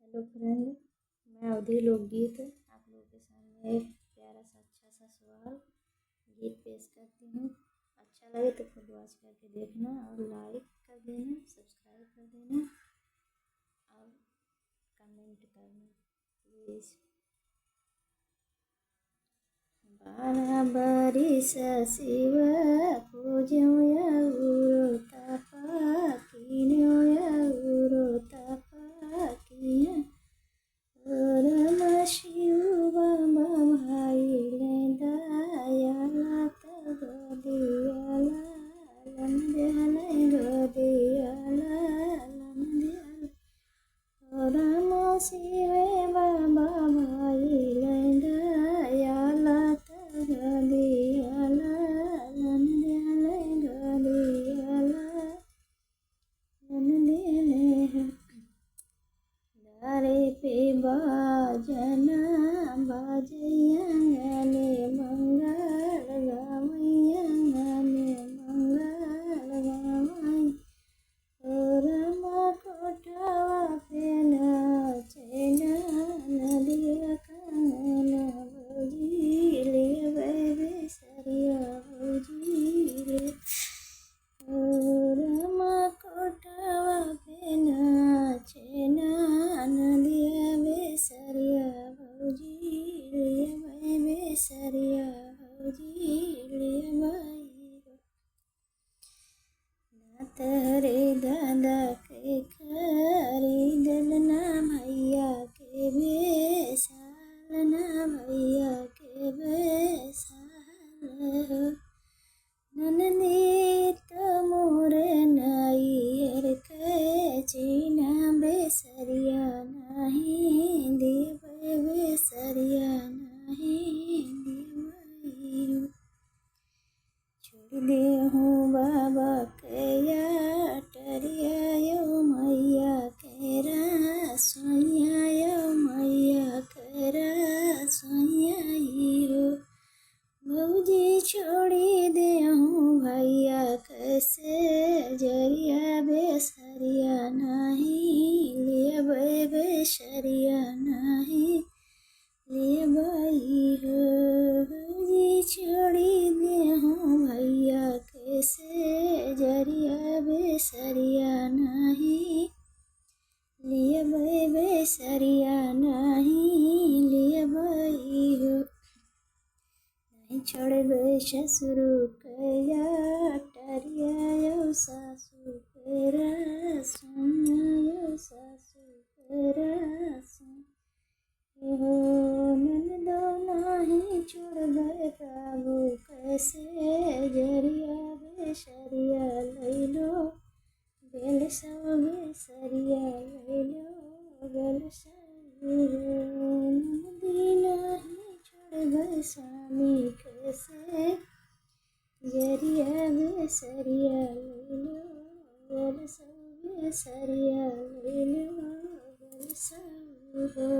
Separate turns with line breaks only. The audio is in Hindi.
हेलो फ्रेंड, मैं अवधि लोकगीत आप लोगों के सामने एक प्यारा सा अच्छा सा सवाल गीत पेश करती हूँ। अच्छा लगे तो फुल वॉच करके देखना और लाइक कर देना, सब्सक्राइब कर देना और कमेंट करना प्लीज़। बरिस शिव पूज्यो तपाकिन्यो तपाकिन शिव भाइले दयाला गदियाला गदियाला राम शिवे बाबा भाइले दयाला गदियाला दारे पे बाजना बाजयंगले मंगल गावयंगले मंगल गावय रमा कोटवा पे नाचना नदिया कांगना भौजी ले बेबे सरिया भौजी रे रमा कोटवा पे नाचना नदिया बेसरिया भौजी ले बेबे सरिया भौजी ले बाई तहरे दादा के खरीदल ना भैया के बेसाल ना भैया के बेसाल ननदी तो मोरे नाइयर के चीना बेसरिया नहीं देव बेसरिया नहीं देव छोड़ दे हूँ बाबा के टरिया यो मैया के रसोइया यो मैया के रसोइया हो भौजी छोड़ी दे हूँ भैया कैसे जरिया बेसरिया नहीं ले बेसरिया नहीं ले बाई हो भौजी छोड़ी दे हूँ भैया कैसे जरिया बेसरिया नहीं ले बेसरिया नहीं ले बाई हो नहीं छोड़बे ससुर कया टरिया यो सासु पेरा सोनिया यो सासु पेरा हो ननदो नहीं छोड़बे प्रभु कैसे जरिया बेसरिया लैलो बेल सब बेसरिया लैलो बेल सब ननदी नहीं छोड़बे स्वामी कैसे जरिया बेसरिया लैलो बेल सब बेसरिया लैलो बेल सब हो।